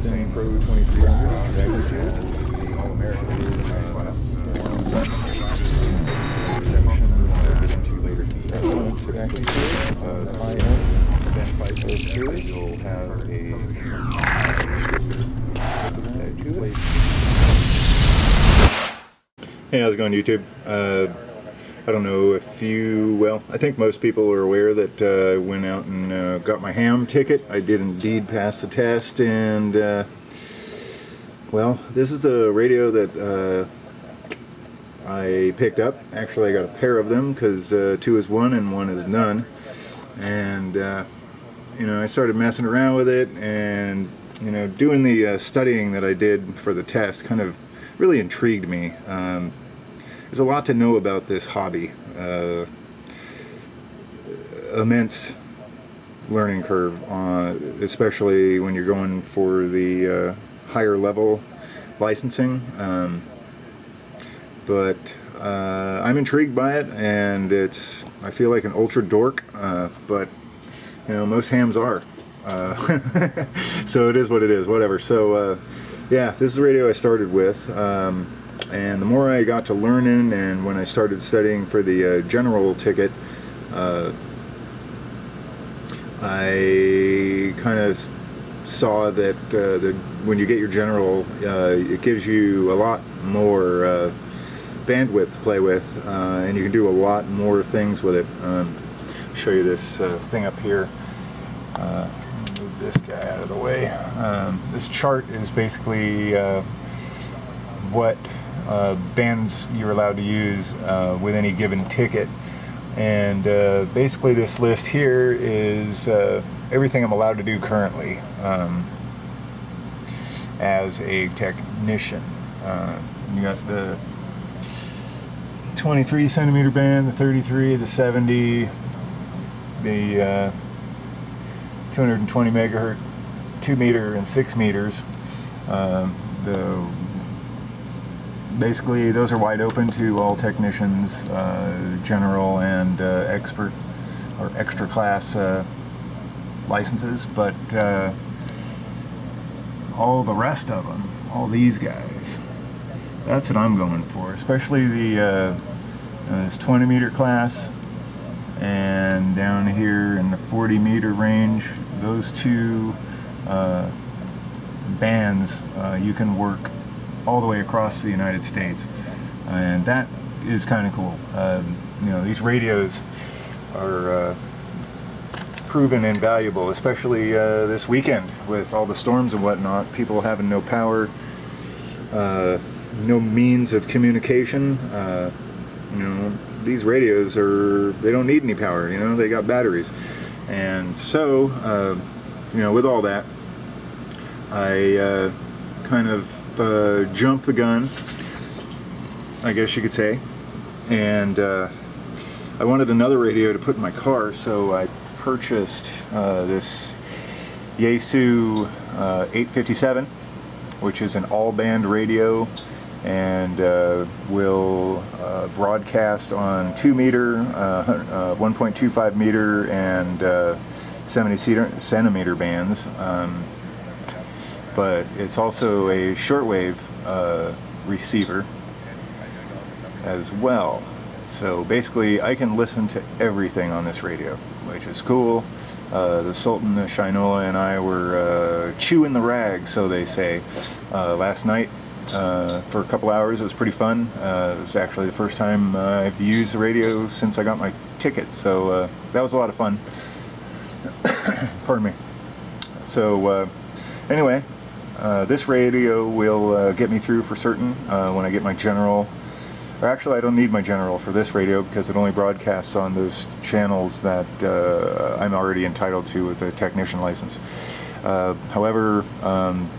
same Pro 2300 that was here. All-American. Tobacco series, the high-end Bent 5 series. You'll have a Hey, how's it going, YouTube? I don't know if you, well, I think most people are aware that I went out and got my ham ticket. I did indeed pass the test, and well, this is the radio that I picked up. Actually, I got a pair of them because 2 is 1 and 1 is none. And you know, I started messing around with it, and you know, doing the studying that I did for the test kind of really intrigued me. There's a lot to know about this hobby. Immense learning curve, especially when you're going for the higher level licensing. But I'm intrigued by it, and I feel like an ultra dork, but you know, most hams are. So it is what it is, whatever. So yeah, this is the radio I started with, and the more I got to learning, and when I started studying for the general ticket, I kind of saw that when you get your general, it gives you a lot more bandwidth to play with, and you can do a lot more things with it. Show you this thing up here. Move this guy out of the way. This chart is basically what bands you're allowed to use with any given ticket, and basically this list here is everything I'm allowed to do currently as a technician. You got the 23 centimeter band, the 33, the 70, the 220 megahertz, 2 meter and 6 meters. Basically those are wide open to all technicians, general and expert or extra class licenses, but all the rest of them, all these guys, that's what I'm going for, especially the this 20 meter class, and down here in the 40 meter range, those two bands you can work all the way across the United States, and that is kind of cool. You know, these radios are proven invaluable, especially this weekend with all the storms and whatnot, people having no power, no means of communication. You know, these radios they don't need any power, you know, they got batteries. And so, you know, with all that, I kind of jumped the gun, I guess you could say, and I wanted another radio to put in my car, so I purchased this Yaesu 857, which is an all-band radio, and will broadcast on 2 meter, 1.25 meter, and 70 centimeter bands. But it's also a shortwave receiver as well. So basically I can listen to everything on this radio, which is cool. The Sultan, the Shinola, and I were chewing the rag, so they say, last night for a couple hours. It was pretty fun. It was actually the first time I've used the radio since I got my ticket, so that was a lot of fun. Pardon me. So anyway, this radio will get me through for certain when I get my general. Or actually, I don't need my general for this radio because it only broadcasts on those channels that I'm already entitled to with a technician license. However,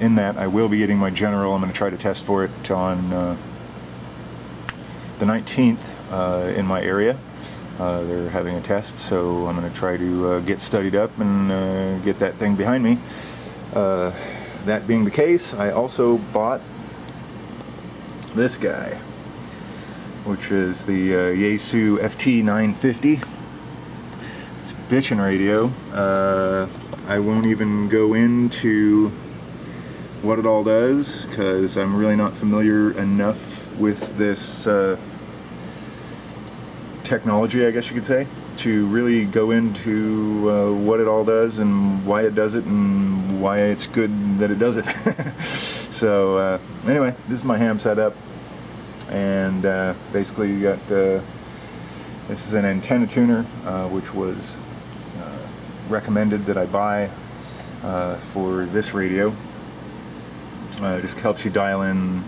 in that I will be getting my general. I'm going to try to test for it on the 19th in my area. They're having a test, so I'm going to try to get studied up and get that thing behind me. That being the case, I also bought this guy, which is the Yaesu FT950. It's a bitchin' radio. I won't even go into what it all does, because I'm really not familiar enough with this technology, I guess you could say, to really go into what it all does and why it does it and why it's good that it does it. So anyway, this is my ham setup, and basically you got this is an antenna tuner, which was recommended that I buy for this radio. It just helps you dial in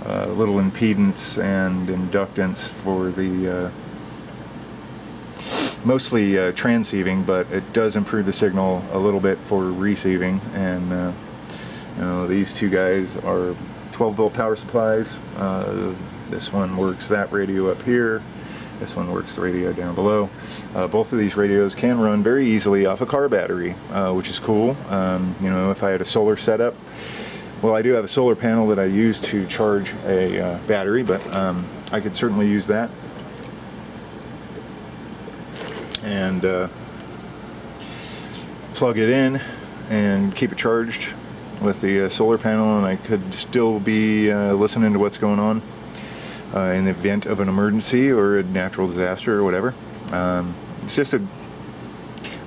little impedance and inductance for the mostly transceiving, but it does improve the signal a little bit for receiving. And you know, these two guys are 12-volt power supplies. This one works that radio up here. This one works the radio down below. Both of these radios can run very easily off a car battery, which is cool. You know, if I had a solar setup, well, I do have a solar panel that I use to charge a battery, but I could certainly use that. And plug it in and keep it charged with the solar panel, and I could still be listening to what's going on in the event of an emergency or a natural disaster or whatever. It's just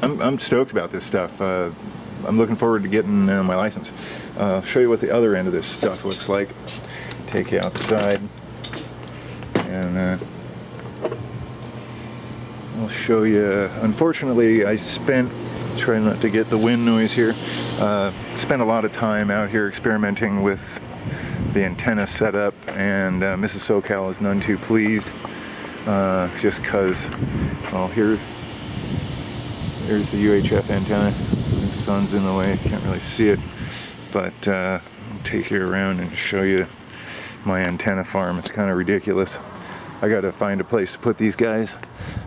I'm stoked about this stuff. I'm looking forward to getting my license. I'll show you what the other end of this stuff looks like. Take you outside, and I'll show you. Unfortunately, I spent, trying not to get the wind noise here, spent a lot of time out here experimenting with the antenna setup, and Mrs. SoCal is none too pleased, just because, well, here's the UHF antenna. The sun's in the way, can't really see it, but I'll take you around and show you my antenna farm. It's kind of ridiculous. I gotta find a place to put these guys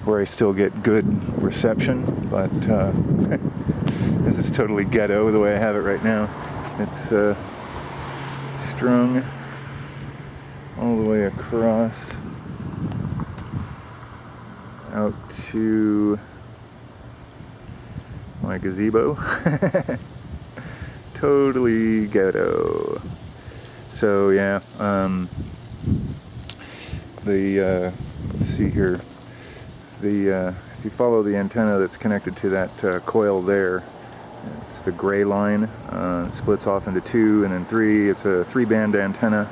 where I still get good reception, but this is totally ghetto the way I have it right now. It's strung all the way across out to my gazebo. Totally ghetto. So yeah, let's see here. If you follow the antenna that's connected to that coil there, it's the gray line. It splits off into 2 and then 3. It's a 3-band antenna,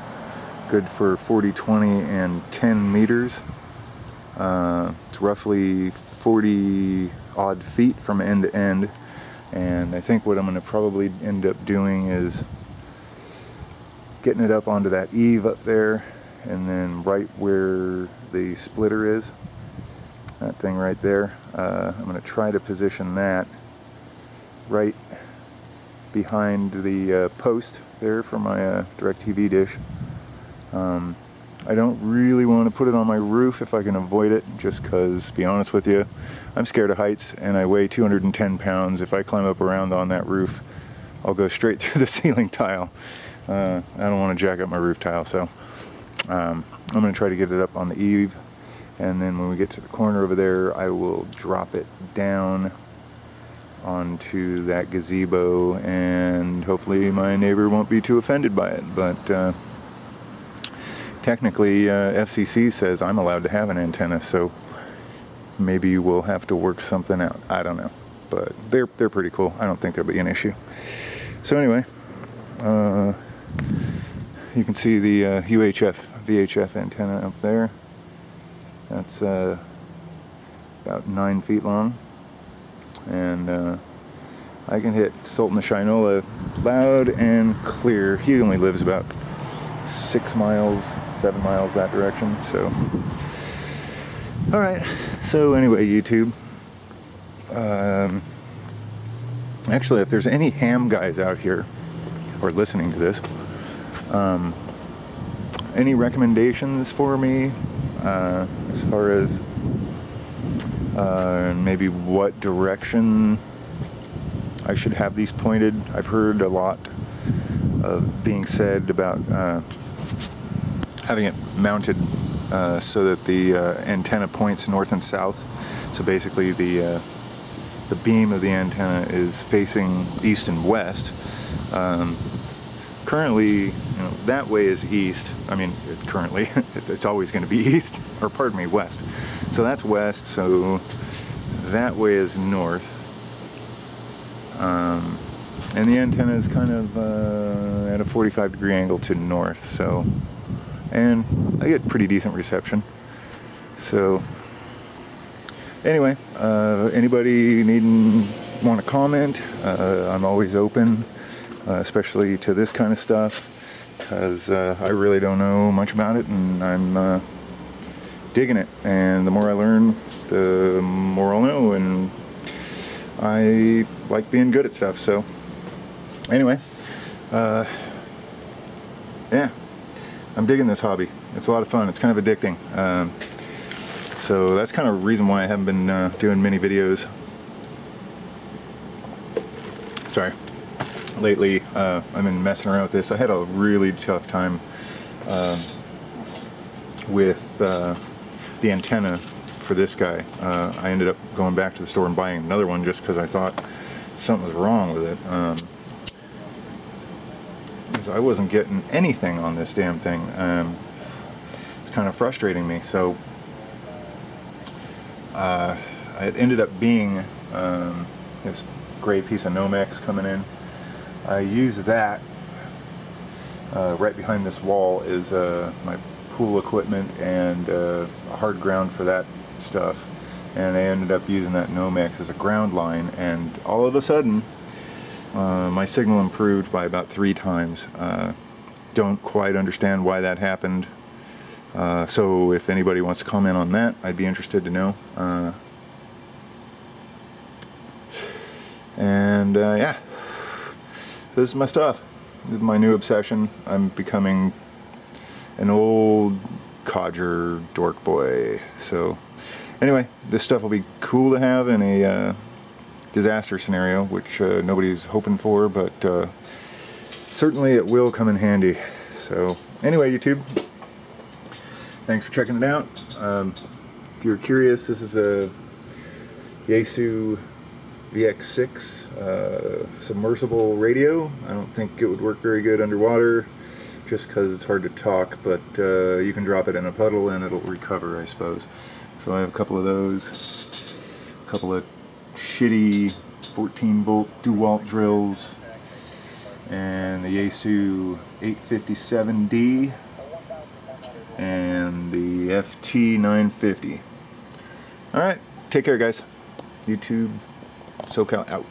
good for 40, 20, and 10 meters. It's roughly 40 odd feet from end to end, and I think what I'm going to probably end up doing is getting it up onto that eave up there, and then right where the splitter is, that thing right there, I'm going to try to position that right behind the post there for my DirecTV dish. I don't really want to put it on my roof if I can avoid it, just because, to be honest with you, I'm scared of heights, and I weigh 210 pounds. If I climb up around on that roof, I'll go straight through the ceiling tile. I don't want to jack up my roof tile, so I'm going to try to get it up on the eave, and then when we get to the corner over there, I will drop it down onto that gazebo, and hopefully my neighbor won't be too offended by it. But technically, FCC says I'm allowed to have an antenna, so maybe we'll have to work something out. I don't know, but they're pretty cool. I don't think there'll be an issue. So anyway, you can see the UHF VHF antenna up there. That's about 9 feet long, and I can hit Sultan of Shinola loud and clear. He only lives about 6 miles, 7 miles that direction. So alright, so anyway, YouTube, actually, if there's any ham guys out here or listening to this, any recommendations for me as far as maybe what direction I should have these pointed? I've heard a lot of being said about having it mounted so that the antenna points north and south. So basically the beam of the antenna is facing east and west. currently, you know, that way is east. I mean, currently, it's always going to be east, or pardon me, west. So that's west, so that way is north. And the antenna is kind of at a 45-degree angle to north, so, and I get pretty decent reception. So anyway, anybody want to comment, I'm always open, especially to this kind of stuff, because I really don't know much about it, and I'm digging it, and the more I learn, the more I'll know, and I like being good at stuff. So anyway, yeah, I'm digging this hobby. It's a lot of fun. It's kind of addicting. So that's kind of the reason why I haven't been doing many videos. Sorry. Lately, I've been messing around with this. I had a really tough time with the antenna for this guy. I ended up going back to the store and buying another one just because I thought something was wrong with it. Because I wasn't getting anything on this damn thing. It's kind of frustrating me. So it ended up being this gray piece of Nomex coming in. I use that right behind this wall is my pool equipment and a hard ground for that stuff, and I ended up using that Nomex as a ground line, and all of a sudden my signal improved by about 3 times. Don't quite understand why that happened, so if anybody wants to comment on that, I'd be interested to know. And yeah, so this is my stuff. This is my new obsession. I'm becoming an old codger dork boy. So anyway, this stuff will be cool to have in a disaster scenario, which nobody's hoping for, but certainly it will come in handy. So anyway, YouTube, thanks for checking it out. If you're curious, this is a Yaesu VX6 submersible radio. I don't think it would work very good underwater just because it's hard to talk, but you can drop it in a puddle and it'll recover, I suppose. So I have a couple of those, a couple of shitty 14-volt DeWalt drills, and the Yaesu 857D and the FT950. Alright, take care guys. YouTube SoCal out.